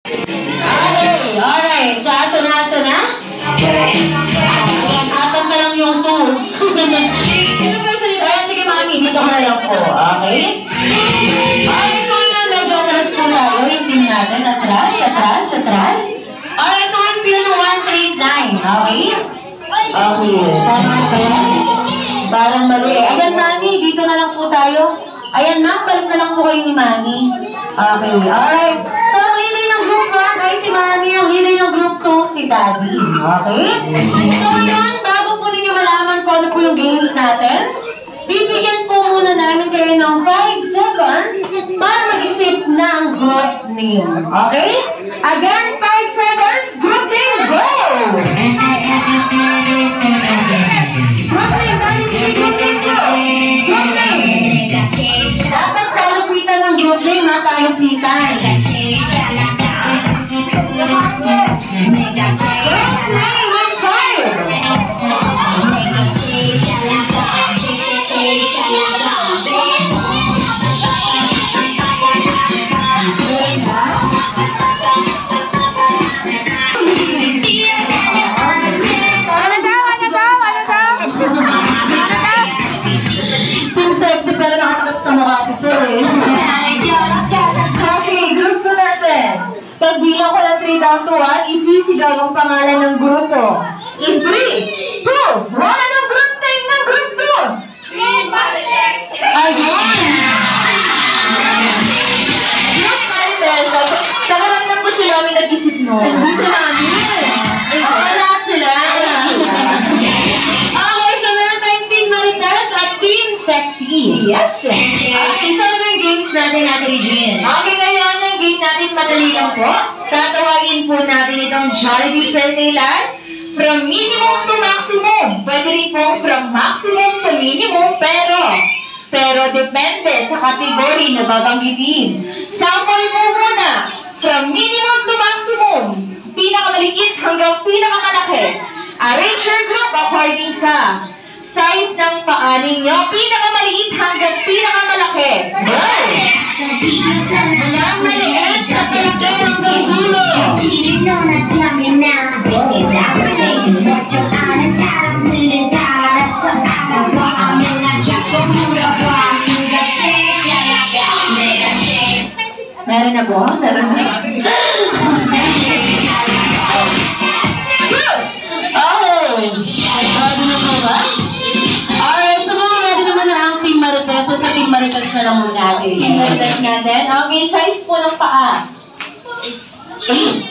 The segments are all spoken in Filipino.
Okay, alright. So, asa na? Apat na lang yung 2. Sino ba salita? Ayan, sige mami, dito ka na lang po. Okay? Alright, so ngayon, medyo atras po tayo. Yung team natin. Atras. Alright, so ngayon, pila ng 1 straight line. Okay? Okay. Tama ba yan? Parang mali. Ayan, mami, dito na lang po tayo. Ayan, ma'am, balik na lang po kayo ni mami. Okay, alright. So, ang leader ng group 1 ay si mami. Ang leader ng group 2, si daddy. Okay? So, ngayon, bago po ninyo malaman kung ano po yung games natin, bibigyan po muna namin kayo ng 5 seconds para mag-isip ng group name. Okay? Again, 5 seconds. Group name, go! Group name, daddy. Group name, go! Group name. Dapat kalupitan ng group name, ha? Kalupitan. Group name, with 5. Sexy pero nakatakip sa mukha si Sir eh. Okay, group ko natin. Pagbilang ko lang 3 down to 1, isisigaw ang pangalan ng grupo. In 3, 2, 1, anong group name ng group 2? Ayun! Group Marites. Nakaramdam ko si Mami nag-isip mo. Hindi si Mami. Lahat sila. Okay, so meron tayong Team Marites at Team Sexy. Yes. Okay, so ano yung games natin, Regine? Okay, ngayon yung game natin madali lang po. Tatawagin po natin itong Jollibee Fertailan from minimum to maximum. Pwede rin po from maximum to minimum, pero depende sa kategory na babanggitin. Sample po muna, from minimum to maximum, pinakamaliit hanggang pinakamalaki. Arrange your group according sa size ng paa ninyo, pinakamaliit hanggang pinakamalaki. Mula maliit at malaki hanggang dulo. Meron na po? Meron na. Alright, so mga ready naman na ang Team Marites. So sa Team Marites na lang muna natin. Team Marites natin. Okay, size po ng paa. 8, 7,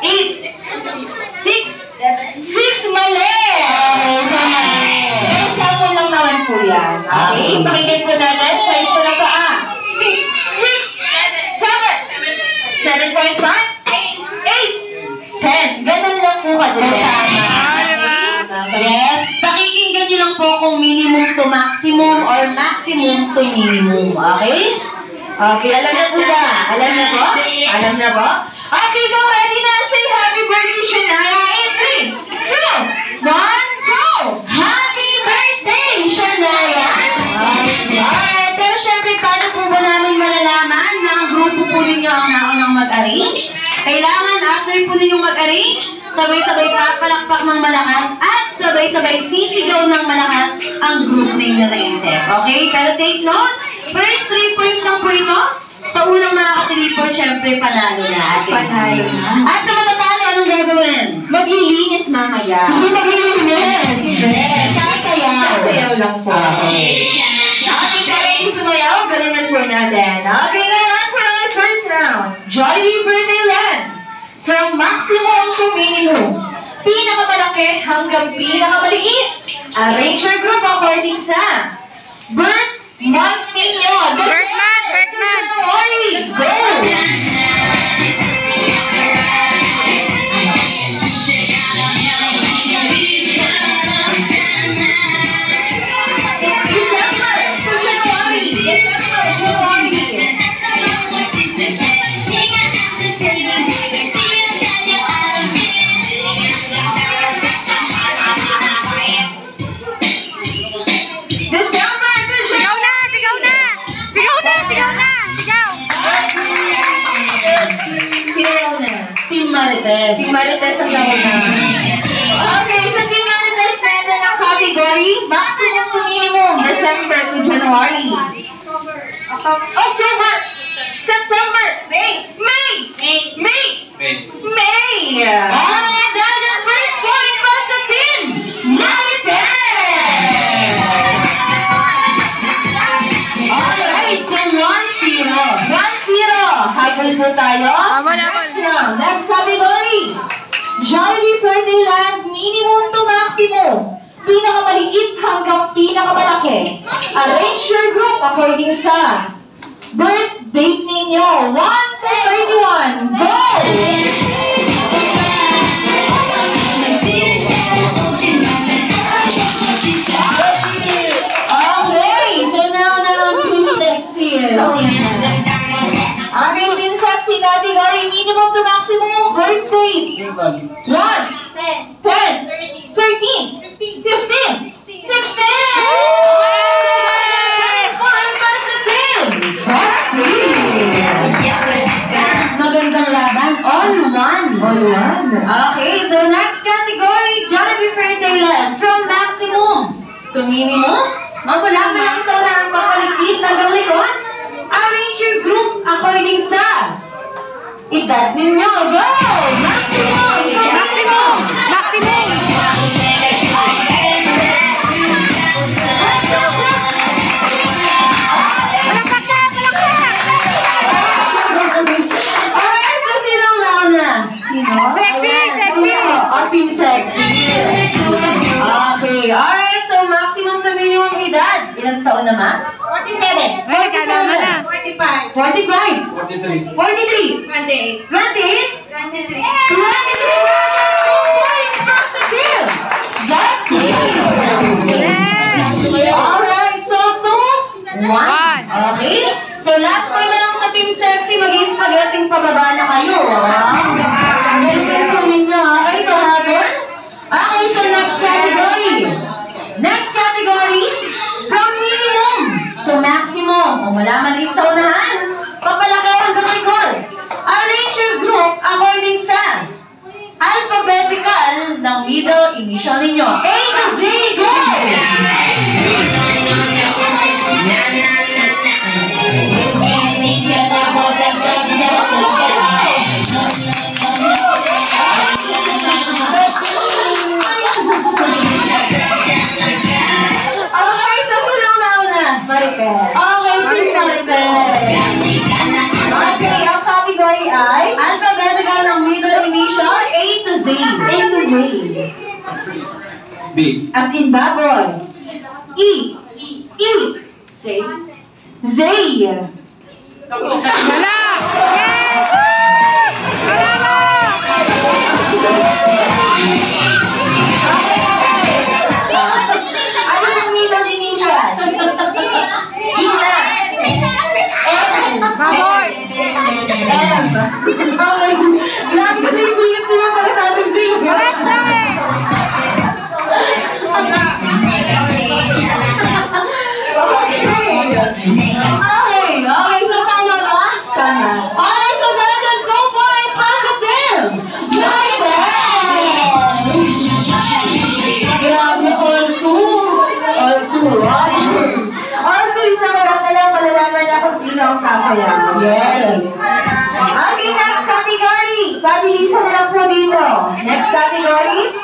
8, 6, mali! Okay, so mali. Sample lang naman po yan. Okay, pakinggan po natin. Size po ng paa. 7.5, 8, 10. Ganun lang po kasi. Yes, pakikinggan nyo lang po kung minimum to maximum or maximum to minimum. Okay? Okay, alam na po ba? Alam na po? Alam na po? Okay, go ready na. Say happy birthday, Shania. In 3, 2, 1, go! Happy birthday, Shania! Alright, pero syempre, paano po ba namin malalaman na ang grupo po ninyo ang naunang mag-arrange? Kailangan, after po ninyong mag-arrange, sabay-sabay papalakpak ng malakas at sabay-sabay sisigaw ng malakas ang group name na naisip. Okay? Pero take note, first 3 points lang po ito. Sa unang makaka-3 points, syempre, panalo na. Panalo na. At sa matatalo, anong gagawin? Maglilinis mamaya. Hindi maglilinis. Sasayaw. Sasayaw lang po. Okay, kaya yung sumayaw, galingan po natin. Okay, naman for our first round. Jollibee Fertailan. From maximum to minimum. Pinakamalaki hanggang pinakamaliit. Arrange your group according sa birth month ninyo. Birth month! Go! Marites. Team Marites ang nauna. Okay, sa Team Marites natin ang category maximum to minimum, December to January. October, September, May. And then the first point was sa Team Marites. Alright, so 1-0. Habol po tayo. Next category. Jollibee Fertiland, minimum to maximum. Pinakamaliit hanggang pinakamalaki. Arrange your group according sa birth date ninyo. 1 to 31. Go! Okay, so now ang Team Sexy. Aking Team Sexy category, minimum to maximum birth date. 1, 10, 13, 15, 16. Magandang laban. All one. Okay, so next category, Jollibee Fertiland. From maximum to minimum. Magmula pa lang sa unang papaligid hanggang likod. Arrange your group according sa edad ninyo. Go! Maximum! Go! Maximum! Alright, so sino ang nauna? Sino? Team Sexy. Okay, alright, so maximum na minimum edad. Ilang taon naman? 47. 45. 43. 43. 28. 28? 23. 23. That's it. Alright, so 2, 1. Okay? So last point na lang sa Team Sexy, mag-i-spaghetting pababa na kayo. Ganyan po ninyo. Okay, so habon. Okay, so next category. Next category, from minimum to maximum. Kung wala maliit sa unahan, papalaki hanggang likod. Arrange your group according sa alphabetical ng middle initial ninyo. A to Z, go! Alright, nasa lang nauna. Marites. Okay, Team Marites. Okay, ang category ay alphabetical ng middle initial A to Z. A to Z. B. As in baboy. E. Say. Zay. Ano yung middle initial? Gina. Okay. Lagi kasi sulit naman para sa ating sa'yo. Okay, so tama ba? Tama. Alright, so that's 2 points positive. Grabe, all two. All two, isang lang na lang malalaman na kung sino ang sasayaw. Yes. Okay, next category. Pabilisan na lang po dito. Next category.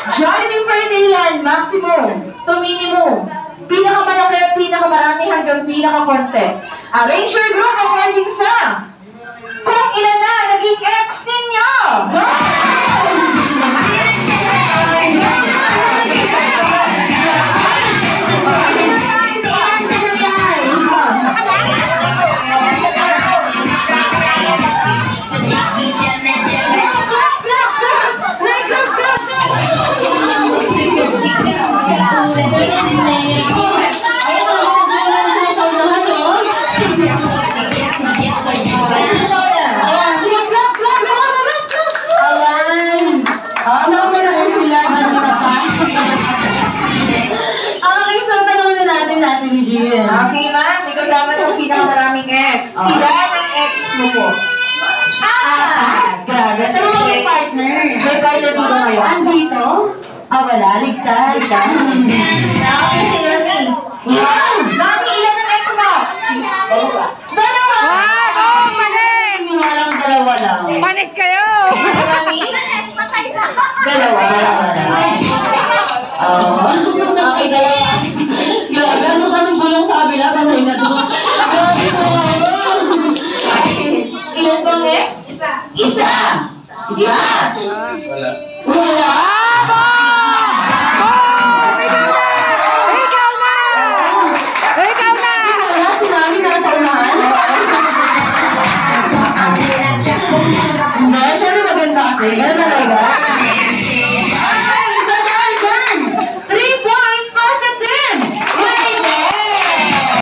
Jollibee Fertiland, maximum to minimum. Pinakamalaki at pinakamarami hanggang pinakakonti. Arrange your group according sa kung ilan na naging ex ninyo. Go! kayo? Andito? Wala. Ligtas. Okay, si Mami. Wow! Mami, ilan ang ex mo? Dalawa. Dalawa? Wow! Mali! Walang dalawa lang. Panis kayo! Mami? Dalawa. Okay, dalawa.